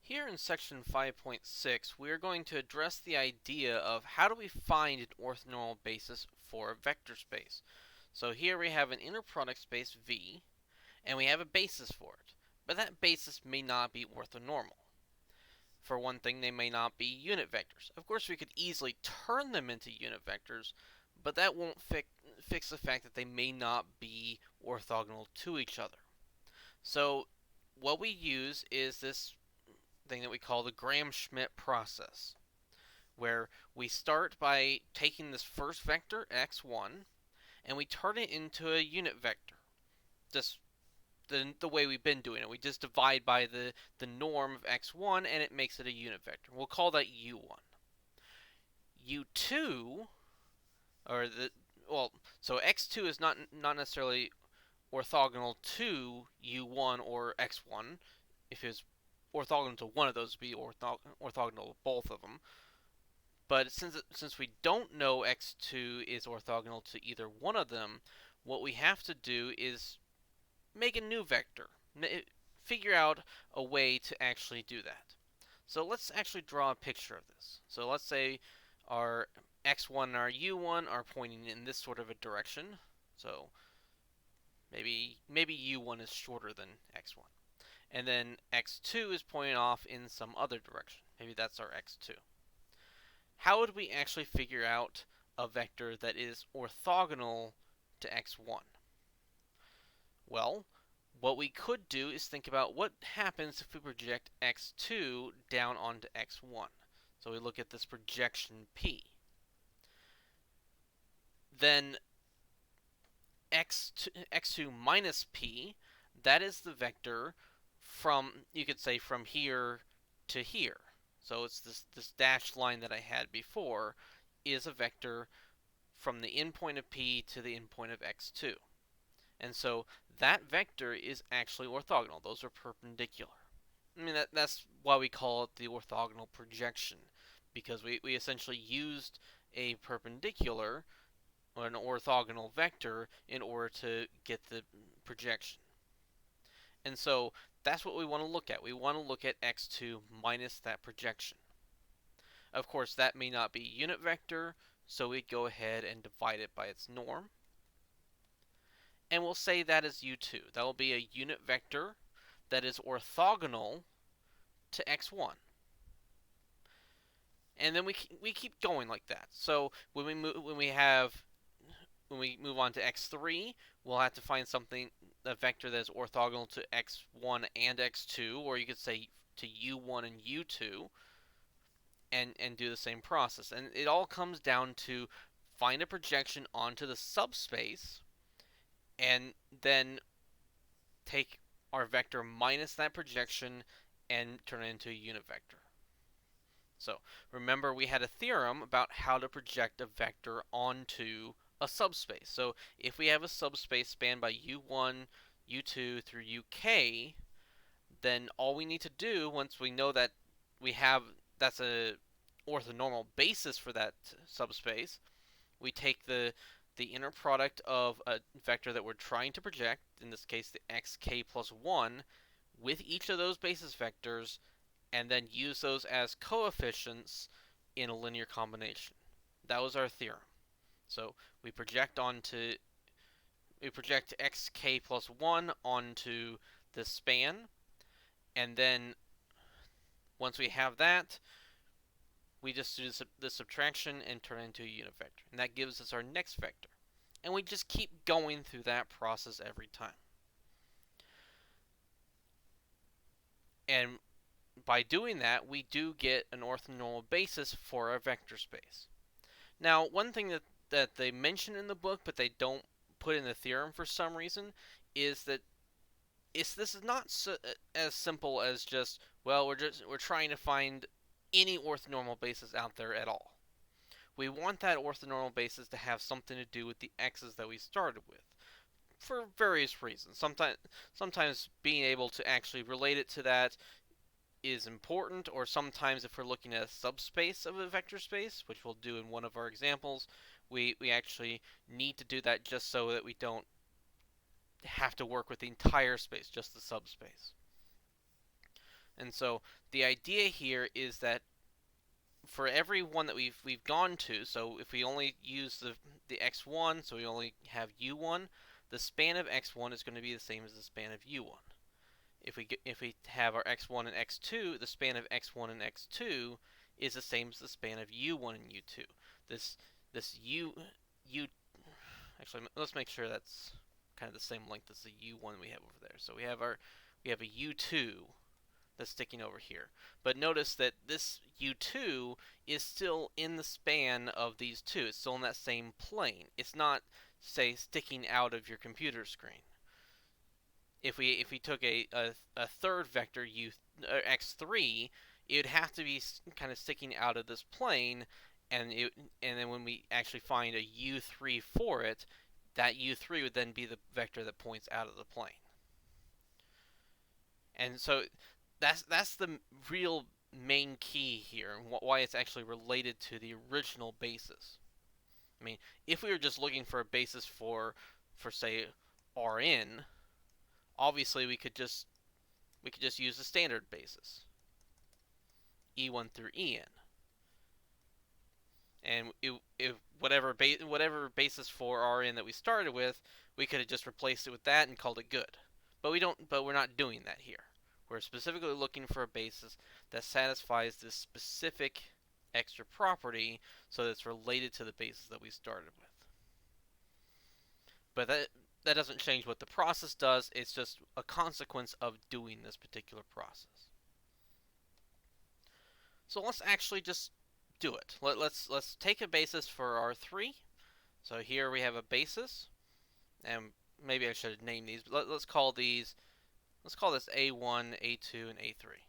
Here in section 5.6, we are going to address the idea of how do we find an orthonormal basis for a vector space. So here we have an inner product space V, and we have a basis for it. But that basis may not be orthonormal. For one thing, they may not be unit vectors. Of course, we could easily turn them into unit vectors, but that won't fix the fact that they may not be orthogonal to each other. So what we use is this thing that we call the Gram-Schmidt process, where we start by taking this first vector, x1, and we turn it into a unit vector. Just the way we've been doing it. We just divide by the norm of x1 and it makes it a unit vector. We'll call that u1. u2, or so x2 is not necessarily orthogonal to u1 or x1. If it's orthogonal to one of those, it would be orthogonal to both of them. But since we don't know x2 is orthogonal to either one of them, what we have to do is make a new vector. Figure out a way to actually do that. So let's actually draw a picture of this. So let's say our x1 and our u1 are pointing in this sort of a direction. So maybe u1 is shorter than x1. And then x2 is pointing off in some other direction. Maybe that's our x2. How would we actually figure out a vector that is orthogonal to x1? Well, what we could do is think about what happens if we project x2 down onto x1. So we look at this projection P. Then x2 minus P, that is the vector from, you could say, from here to here. So it's this dashed line that I had before is a vector from the endpoint of P to the endpoint of x2. And so that vector is actually orthogonal. Those are perpendicular. I mean, that's why we call it the orthogonal projection, because we essentially used a perpendicular or an orthogonal vector in order to get the projection. And so that's what we want to look at. We want to look at x2 minus that projection. Of course, that may not be a unit vector, so we'd go ahead and divide it by its norm. And we'll say that is u2. That will be a unit vector that is orthogonal to x1. And then we keep going like that. So when we move on to x3, we'll have to find a vector that is orthogonal to x1 and x2, or you could say to u1 and u2, and do the same process. And it all comes down to find a projection onto the subspace, and then take our vector minus that projection and turn it into a unit vector. So remember, we had a theorem about how to project a vector onto a subspace. So if we have a subspace spanned by u1, u2 through uk, then all we need to do, once we know that that's a orthonormal basis for that subspace, we take the inner product of a vector that we're trying to project, in this case the xk plus 1, with each of those basis vectors, and then use those as coefficients in a linear combination. That was our theorem. So we project xk plus 1 onto the span, and then once we have that, we just do the subtraction and turn it into a unit vector. And that gives us our next vector. And we just keep going through that process every time. And by doing that, we do get an orthonormal basis for our vector space. Now, one thing that they mention in the book, but they don't put in the theorem for some reason, is that this is not as simple as just, well, we're trying to find any orthonormal basis out there at all. We want that orthonormal basis to have something to do with the x's that we started with, for various reasons. Sometimes being able to actually relate it to that is important, or sometimes if we're looking at a subspace of a vector space, which we'll do in one of our examples, we actually need to do that just so that we don't have to work with the entire space, just the subspace. And so the idea here is that for every one that we've gone to, so if we only use the x1, so we only have u1, the span of x1 is going to be the same as the span of u1. If we have our x1 and x2, the span of x1 and x2 is the same as the span of u1 and u2. This u actually, let's make sure that's kind of the same length as the u1 we have over there. So we have a u2 that's sticking over here. But notice that this u2 is still in the span of these two. It's still in that same plane. It's not, say, sticking out of your computer screen. If we took a third vector x3, it would have to be kind of sticking out of this plane, and then when we actually find a u3 for it, that u3 would then be the vector that points out of the plane. And so that's the real main key here, and why it's actually related to the original basis. I mean, if we were just looking for a basis for say Rn, obviously we could just use the standard basis, E1 through En, and if whatever basis for Rn that we started with, we could have just replaced it with that and called it good. But we're not doing that here. We're specifically looking for a basis that satisfies this specific extra property, so that it's related to the basis that we started with. But that doesn't change what the process does. It's just a consequence of doing this particular process. So let's actually just do it. Let's take a basis for R3. So here we have a basis, and maybe I should name these. But let's call this A1, A2, and A3.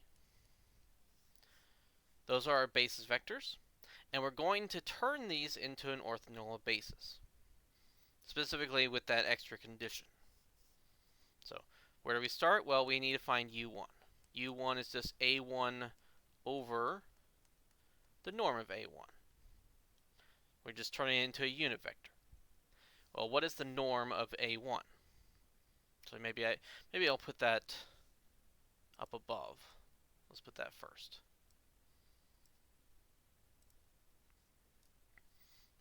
Those are our basis vectors, and we're going to turn these into an orthonormal basis, specifically with that extra condition. So where do we start? Well, we need to find u1. u1 is just a1 over the norm of a1. We're just turning it into a unit vector. Well, what is the norm of a1? So maybe I'll put that up above. Let's put that first.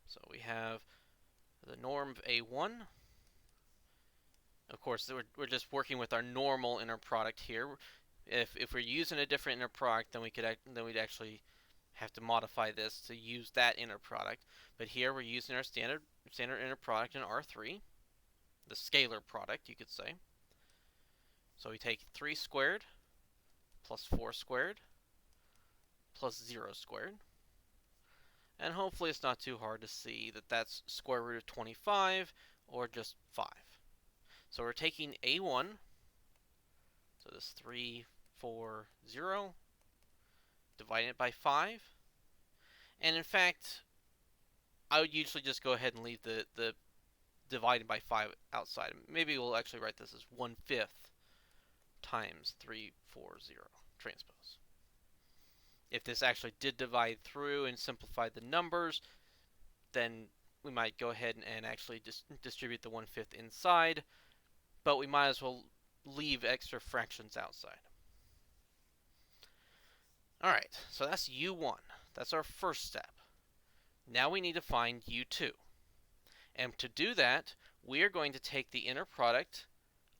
So we have the norm of a1. Of course, we're just working with our normal inner product here. If we're using a different inner product, then we'd actually have to modify this to use that inner product. But here we're using our standard inner product in R3, the scalar product, you could say. So we take 3 squared plus 4 squared plus 0 squared. And hopefully it's not too hard to see that that's square root of 25, or just 5. So we're taking a1, so this 3, 4, 0, dividing it by 5. And in fact, I would usually just go ahead and leave the divided by 5 outside. Maybe we'll actually write this as 1/5 times 3, 4, 0 transpose. If this actually did divide through and simplify the numbers, then we might go ahead and actually just distribute the 1/5 inside, but we might as well leave extra fractions outside. Alright, so that's u1. That's our first step. Now we need to find u2. And to do that, we are going to take the inner product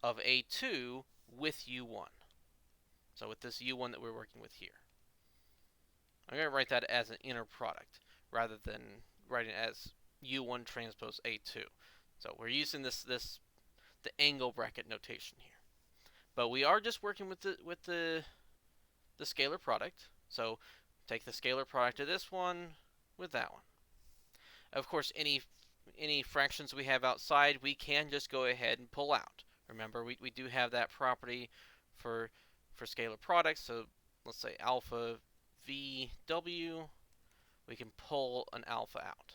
of a2 with u1. So with this u1 that we're working with here. I'm going to write that as an inner product rather than writing it as u1 transpose a2. So we're using the angle bracket notation here. But we are just working with the scalar product. So take the scalar product of this one with that one. Of course, any fractions we have outside, we can just go ahead and pull out. Remember, we do have that property for scalar products. So let's say alpha VW, we can pull an alpha out.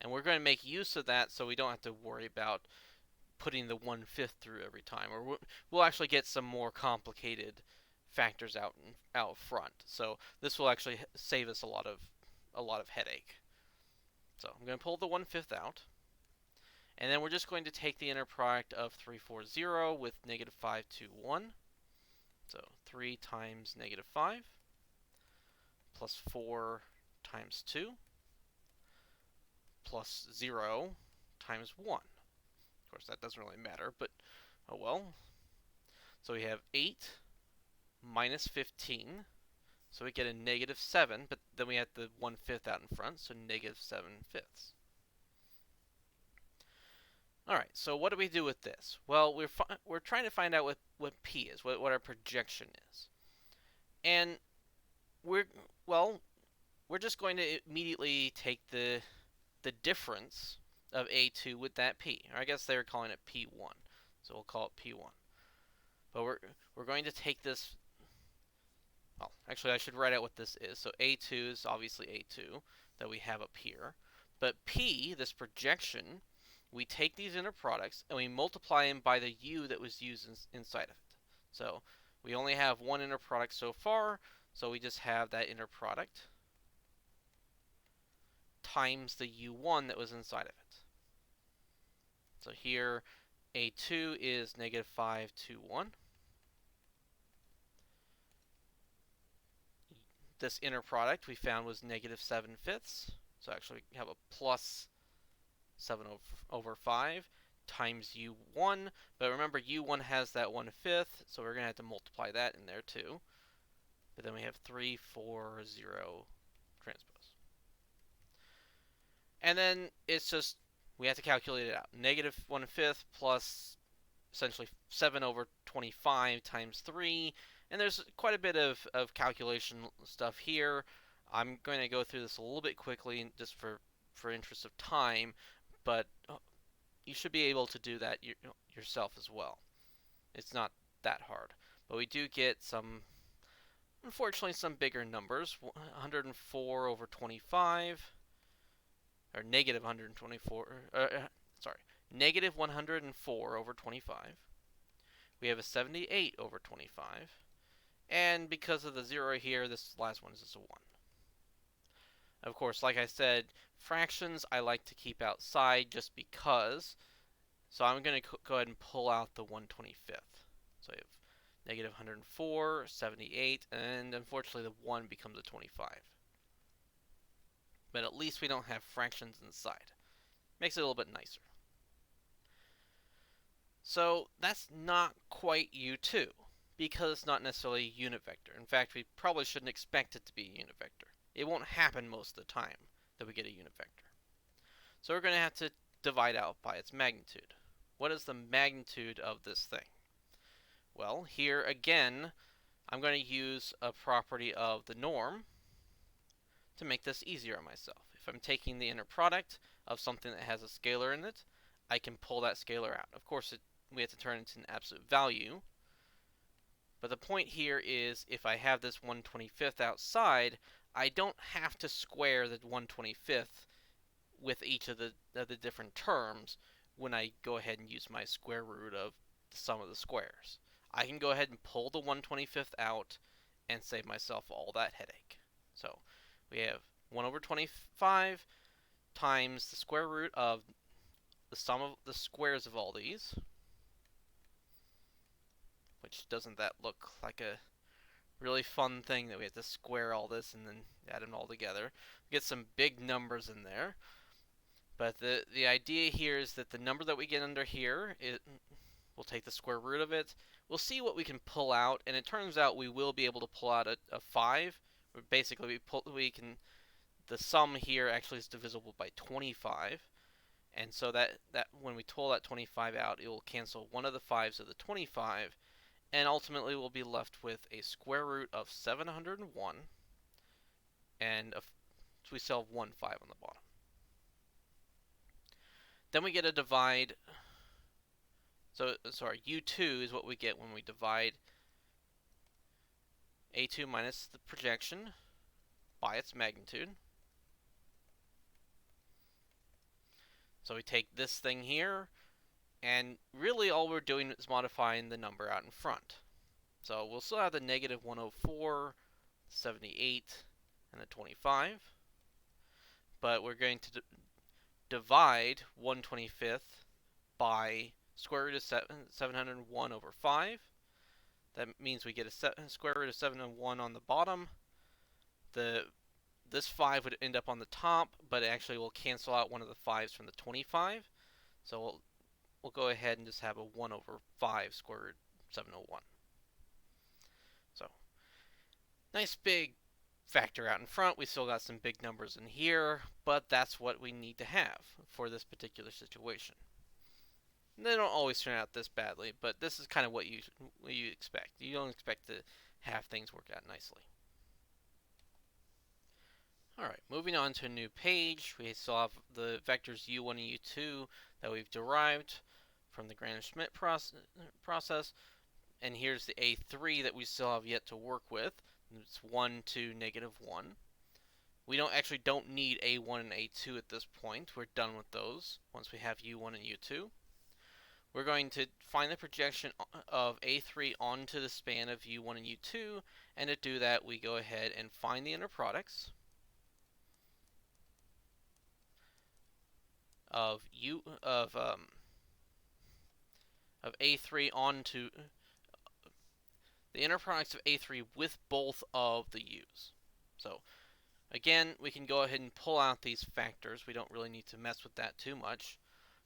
And we're going to make use of that so we don't have to worry about putting the 1/5 through every time. Or we'll actually get some more complicated factors out front. So this will actually save us a lot of headache. So I'm going to pull the 1/5 out. And then we're just going to take the inner product of 3, 4, 0 with negative 5, 2, 1. So 3 times negative 5 plus 4 times 2 plus 0 times 1. Of course, that doesn't really matter, but oh well. So we have 8 minus 15. So we get a negative 7, but then we have the 1/5 out in front, so negative 7/5. Alright, so what do we do with this? Well, we're trying to find out what P is, what our projection is. And we're just going to immediately take the difference of A2 with that P. Or I guess they were calling it P1. So we'll call it P1. But we're going to take this. Well, actually, I should write out what this is. So A2 is obviously A2 that we have up here. But P, this projection, we take these inner products and we multiply them by the U that was used inside of it. So we only have one inner product so far, so we just have that inner product times the U1 that was inside of it. So here, A2 is negative 5, 2, 1. This inner product we found was negative 7/5. So actually we have a plus 7 over 5 times U1. But remember, U1 has that 1/5, so we're going to have to multiply that in there too. But then we have 3, 4, 0 transpose. And then it's just, we have to calculate it out. Negative 1/5 plus essentially 7 over 25 times 3. And there's quite a bit of calculation stuff here. I'm going to go through this a little bit quickly just for interest of time, but you should be able to do that yourself as well. It's not that hard. But we do get some, unfortunately, some bigger numbers. 104 over 25, or negative 124, negative 104 over 25. We have a 78 over 25. And because of the 0 here, this last one is just a 1. Of course, like I said, fractions I like to keep outside just because. So I'm going to go ahead and pull out the 1/25th. So I have negative 104, 78, and unfortunately the 1 becomes a 25. But at least we don't have fractions inside. Makes it a little bit nicer. So that's not quite U2, because it's not necessarily a unit vector. In fact, we probably shouldn't expect it to be a unit vector. It won't happen most of the time that we get a unit vector. So we're going to have to divide out by its magnitude. What is the magnitude of this thing? Well, here again, I'm going to use a property of the norm to make this easier on myself. If I'm taking the inner product of something that has a scalar in it, I can pull that scalar out. Of course, we have to turn it into an absolute value. But the point here is, if I have this 1/25th outside, I don't have to square the 1/25th with each of the different terms when I go ahead and use my square root of the sum of the squares. I can go ahead and pull the 1/25th out and save myself all that headache. So we have 1 over 25 times the square root of the sum of the squares of all these. Which, doesn't that look like a really fun thing that we have to square all this and then add them all together? We get some big numbers in there. But the idea here is that the number that we get under here, we'll take the square root of it. We'll see what we can pull out, and it turns out we will be able to pull out a 5. Basically, the sum here actually is divisible by 25. And so that when we pull that 25 out, it will cancel one of the 5s of the 25, and ultimately we'll be left with a square root of 701, and we still have 1 5 on the bottom. Then we get a divide. So, sorry, U2 is what we get when we divide A2 minus the projection by its magnitude. So we take this thing here, and really all we're doing is modifying the number out in front. So we'll still have the negative 104, 78, and the 25. But we're going to divide 1/25th by square root of 701 over 5. That means we get a square root of 701 on the bottom. This 5 would end up on the top, but it actually will cancel out one of the 5's from the 25. So we'll go ahead and just have a 1 over 5 square root 701. So nice big factor out in front. We still got some big numbers in here, but that's what we need to have for this particular situation. They don't always turn out this badly, but this is kind of what you expect. You don't expect to have things work out nicely. Alright, moving on to a new page. We still have the vectors u1 and u2 that we've derived from the Gram-Schmidt process. And here's the a3 that we still have yet to work with. It's 1 to negative 1. We don't need a1 and a2 at this point. We're done with those once we have u1 and u2. We're going to find the projection of a3 onto the span of u1 and u2, and to do that we go ahead and find the inner products of a3 onto the inner products of a3 with both of the u's. So again, we can go ahead and pull out these factors. We don't really need to mess with that too much.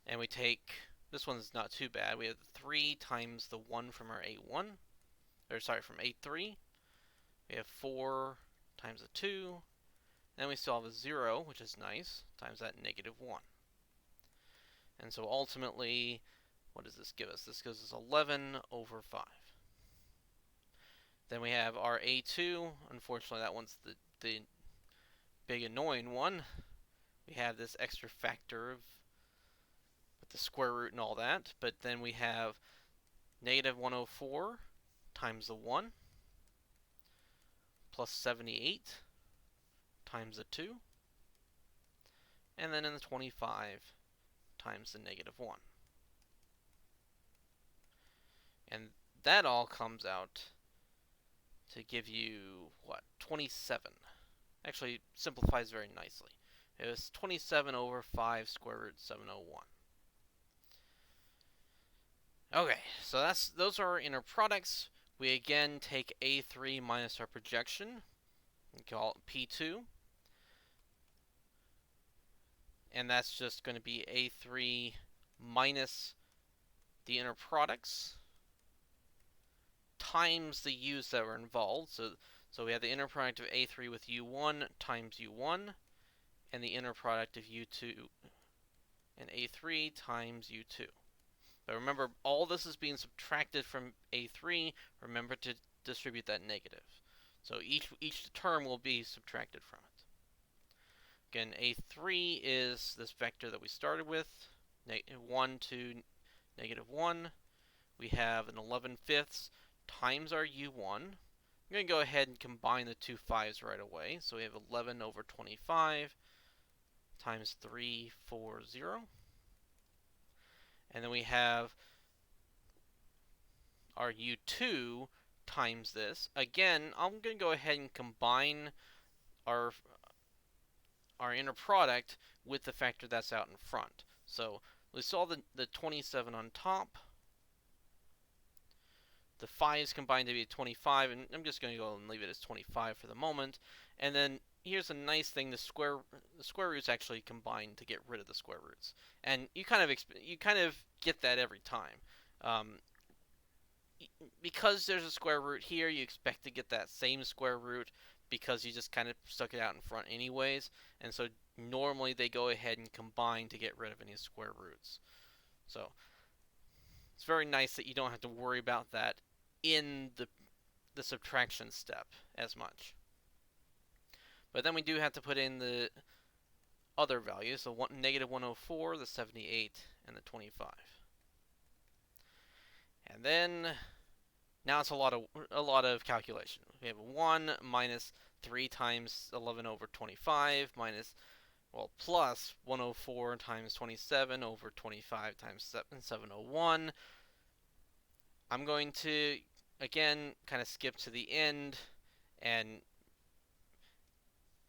And we take, this one's not too bad. We have 3 times the 1 from our a1, from a3. We have 4 times the 2. Then we still have a 0, which is nice, times that negative 1. And so ultimately, what does this give us? This gives us 11 over 5. Then we have our a2. Unfortunately, that one's the big annoying one. We have this extra factor with the square root and all that. But then we have negative 104 times the 1 plus 78 times the 2. And then in the 25 times the negative 1. And that all comes out to give you, what, 27. Actually, simplifies very nicely. It was 27 over 5 square root 701. Okay, so those are our inner products. We again take a3 minus our projection and call it p2. And that's just going to be a3 minus the inner products times the u's that were involved. So we have the inner product of a3 with u1 times u1, and the inner product of u2 and a3 times u2. But remember, all this is being subtracted from a3. Remember to distribute that negative. So each term will be subtracted from it. Again, a3 is this vector that we started with, 1 to negative 1. We have an 11/5 times our u1. I'm going to go ahead and combine the two 5's right away. So we have 11 over 25 times 340. And then we have our u2 times this. Again, I'm going to go ahead and combine our inner product with the factor that's out in front. So we saw the 27 on top. The 5's combined to be 25, and I'm just going to go and leave it as 25 for the moment. And then here's a nice thing: the square roots actually combine to get rid of the square roots, and you kind of get that every time. Because there's a square root here, you expect to get that same square root because you just kind of stuck it out in front anyways, and so normally they go ahead and combine to get rid of any square roots. So it's very nice that you don't have to worry about that in the subtraction step as much. But then we do have to put in the other values, so negative 104, the 78, and the 25. And then now it's a lot of calculation. We have 1 minus 3 times 11 over 25 minus, plus 104 times 27 over 25 times 701. I'm going to, again, kind of skip to the end and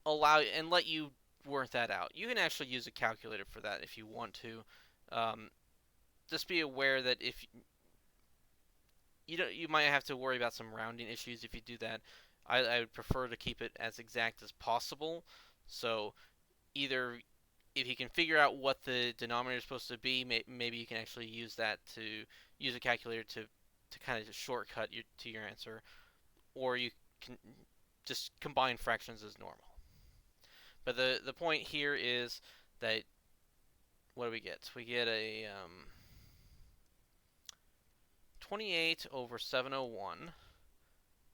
let you work that out. You can actually use a calculator for that if you want to. Just be aware that you might have to worry about some rounding issues if you do that. I would prefer to keep it as exact as possible. So either if you can figure out what the denominator is supposed to be, maybe you can actually use that to use a calculator to kind of just shortcut to your answer, or you can just combine fractions as normal. But the point here is that what do we get? We get a 28 over 701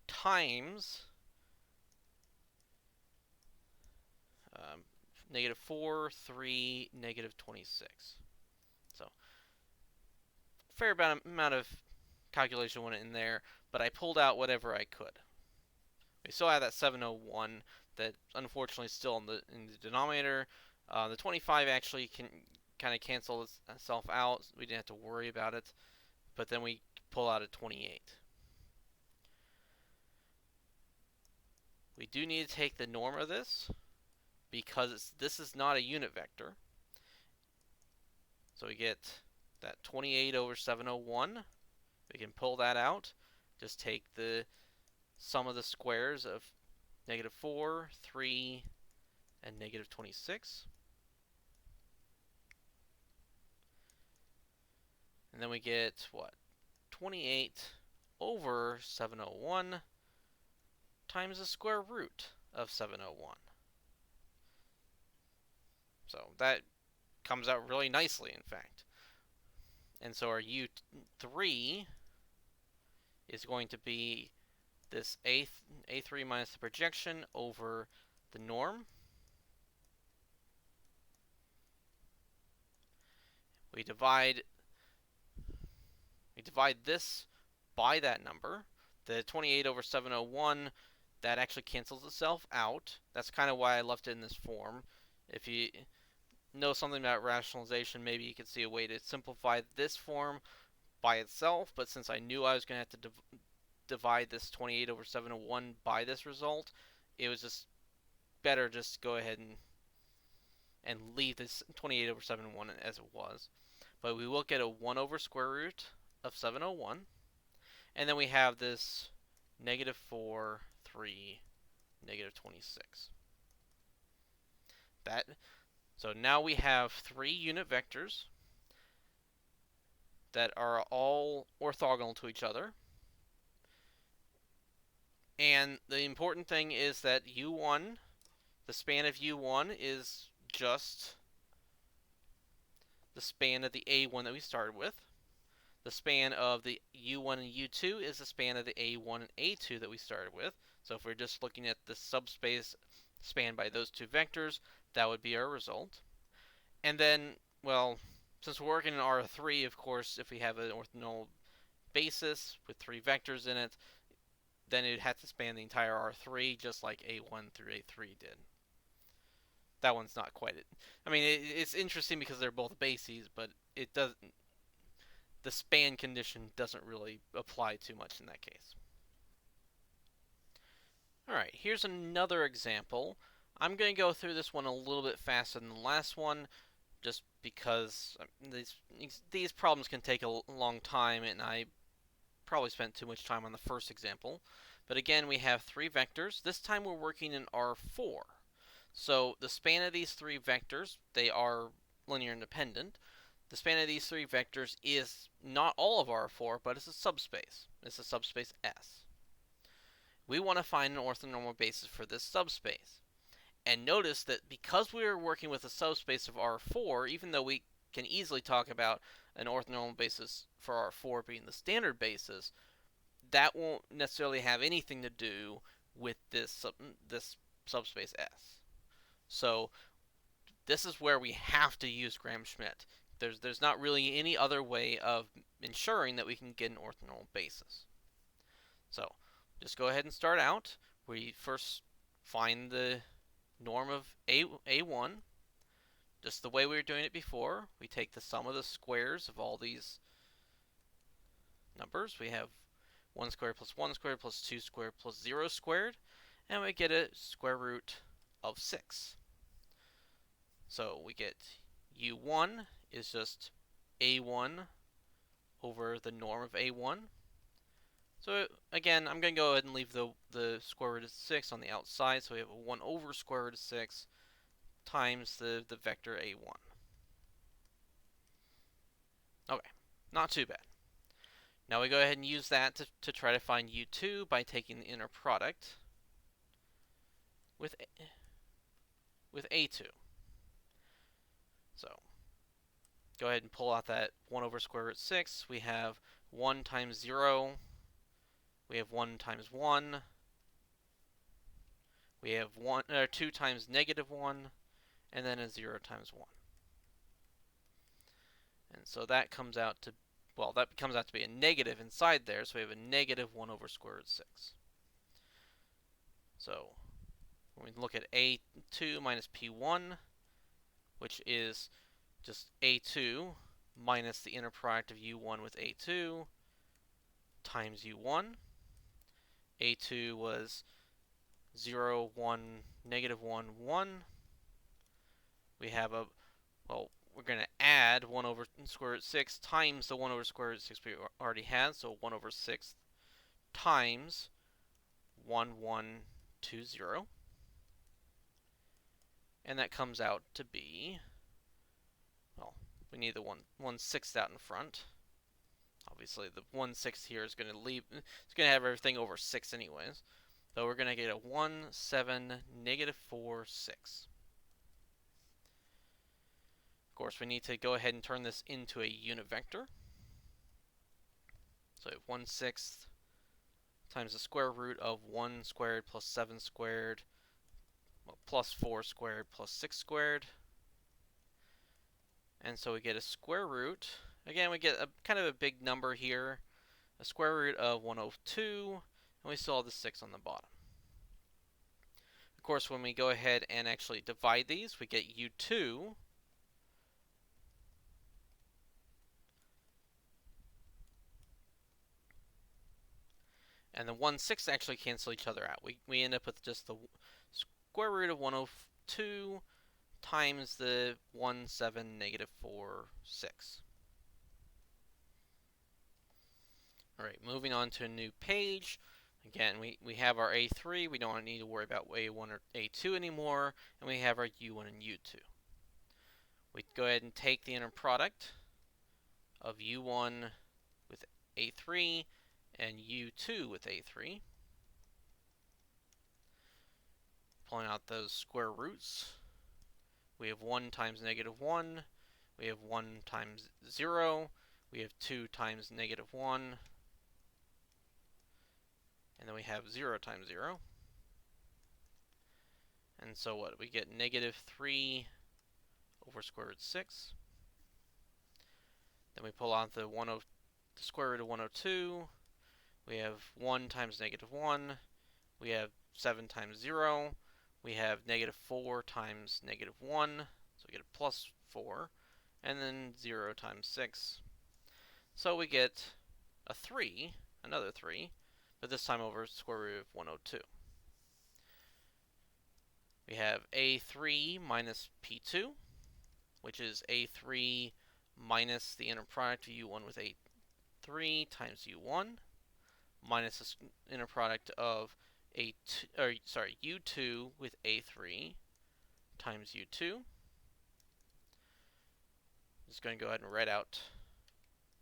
times negative 4, 3, negative 26. So fair amount of calculation went in there, but I pulled out whatever I could. We still have that 701 that unfortunately is still in the denominator. The 25 actually can kind of cancel itself out. We didn't have to worry about it. But then we pull out a 28. We do need to take the norm of this because this is not a unit vector. So we get that 28 over 701. We can pull that out. Just take the sum of the squares of negative 4, 3, and negative 26. And then we get, what, 28 over 701 times the square root of 701. So that comes out really nicely, in fact. And so our U3 is going to be this A3 minus the projection over the norm. We divide this by that number. The 28 over 701, that actually cancels itself out. That's kind of why I left it in this form. If you know something about rationalization, maybe you could see a way to simplify this form by itself, but since I knew I was going to have to divide this 28 over 701 by this result, it was just better just go ahead and leave this 28 over 701 as it was. But we will get a 1 over square root of 701, and then we have this negative 4, 3, negative 26. So now we have 3 unit vectors that are all orthogonal to each other. And the important thing is that U1, the span of U1 is just the span of the A1 that we started with. The span of the U1 and U2 is the span of the A1 and A2 that we started with. So if we're just looking at the subspace spanned by those two vectors, that would be our result. And then, well, since we're working in R3, of course, if we have an orthonormal basis with 3 vectors in it, then it would have to span the entire R3, just like A1 through A3 did. That one's not quite it. I mean, it's interesting because they're both bases, but it doesn't. The span condition doesn't really apply too much in that case. Alright, here's another example. I'm going to go through this one a little bit faster than the last one, just because these problems can take a long time, and I probably spent too much time on the first example. But again, we have 3 vectors. This time we're working in R4. So the span of these 3 vectors, they are linear independent. The span of these 3 vectors is not all of R4, but it's a subspace. It's a subspace S. We want to find an orthonormal basis for this subspace. And notice that because we are working with a subspace of R4, even though we can easily talk about an orthonormal basis for R4 being the standard basis, that won't necessarily have anything to do with this subspace S. So this is where we have to use Gram-Schmidt. There's not really any other way of ensuring that we can get an orthonormal basis. So just go ahead and start out. We first find the norm of A1, just the way we were doing it before. We take the sum of the squares of all these numbers. We have 1 squared plus 1 squared plus 2 squared plus 0 squared, and we get a square root of 6. So we get U1 is just A1 over the norm of A1. So again, I'm going to go ahead and leave the square root of 6 on the outside, so we have a 1 over square root of 6 times the vector a1. Okay, not too bad. Now we go ahead and use that to try to find u2 by taking the inner product with a2. So go ahead and pull out that 1 over square root 6. We have 1 times 0. We have 1 times 1. We have 2 times negative 1. And then a 0 times 1. And so that comes out to, well, that comes out to be a negative inside there. So we have a negative 1 over square root 6. So when we look at a2 minus p1, which is just a2 minus the inner product of u1 with a2 times u1. a2 was 0, 1, negative 1, 1. We have a, well, we're going to add 1 over square root 6 times the 1 over square root 6 we already had, so 1 over 6 times 1, 1, 2, 0. And that comes out to be, well, we need the 1/6 out in front. Obviously, the 1/6 here is going to leave, it's going to have everything over 6 anyways. So we're going to get a 1, 7, negative 4, 6. Of course, we need to go ahead and turn this into a unit vector. So 1/6 times the square root of 1 squared plus 7 squared, well, plus 4 squared plus 6 squared. And so we get a square root. Again, we get a kind of a big number here. A square root of 102, and we still have the 6 on the bottom. Of course, when we go ahead and actually divide these, we get u2 and the 1/6 actually cancel each other out. We end up with just the square root of 102 times the 1, 7, negative 4, 6. Alright, moving on to a new page. Again, we have our A3. We don't need to worry about A1 or A2 anymore. And we have our U1 and U2. We go ahead and take the inner product of U1 with A3 and U2 with A3. Pulling out those square roots. We have 1 times negative 1. We have 1 times 0. We have 2 times negative 1. And then we have 0 times 0. And so what? We get negative 3 over square root 6. Then we pull out the square root of 102. We have 1 times negative 1. We have 7 times 0. We have negative 4 times negative 1. So we get a plus 4. And then 0 times 6. So we get a 3, another 3, but this time over square root of 102. We have a3 minus p2, which is a3 minus the inner product of u1 with a3 times u1, minus the inner product of u2 with a3 times u2. I'm just going to go ahead and write out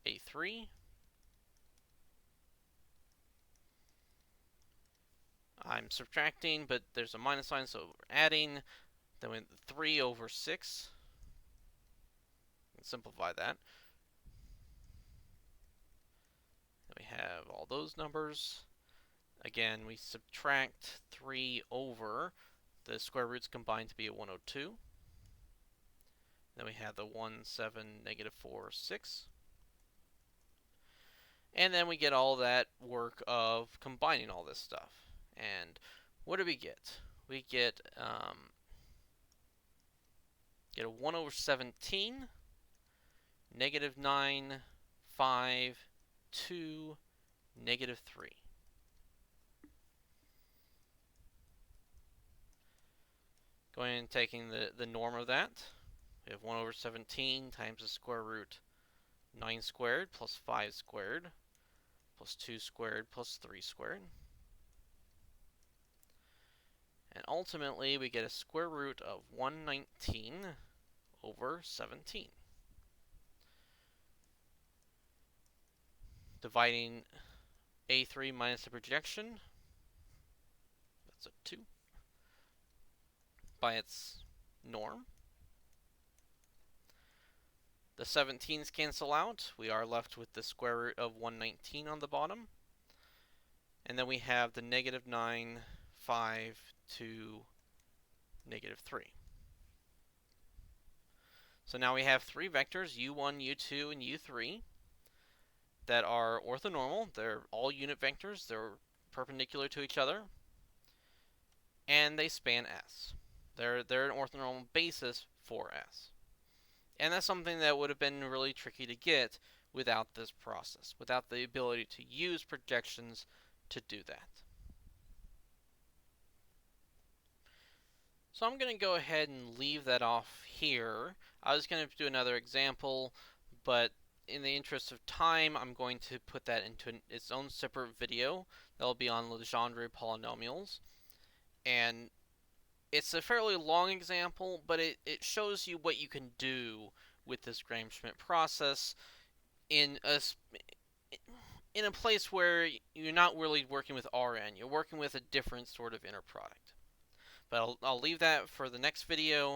a3. I'm subtracting, but there's a minus sign, so we're adding. Then we have 3 over 6. Simplify that. Then we have all those numbers. Again, we subtract 3 over. The square roots combine to be a 102. Then we have the 1, 7, negative 4, 6. And then we get all that work of combining all this stuff. And what do we get? We get a 1 over 17, negative 9, 5, 2, negative 3. Going and taking the norm of that, we have 1 over 17 times the square root 9 squared plus 5 squared plus 2 squared plus 3 squared. And ultimately, we get a square root of 119 over 17. Dividing a3 minus the projection, that's a 2, by its norm. The 17s cancel out. We are left with the square root of 119 on the bottom. And then we have the negative 9, 5, 2, negative 3. So now we have three vectors, u1, u2, and u3, that are orthonormal. They're all unit vectors. They're perpendicular to each other. And they span S. They're an orthonormal basis for S. And that's something that would have been really tricky to get without this process, without the ability to use projections to do that. So I'm going to go ahead and leave that off here. I was going to do another example, but in the interest of time, I'm going to put that into its own separate video that will be on Legendre polynomials. And it's a fairly long example, but it shows you what you can do with this Gram-Schmidt process in a place where you're not really working with Rn. You're working with a different sort of inner product. But I'll leave that for the next video.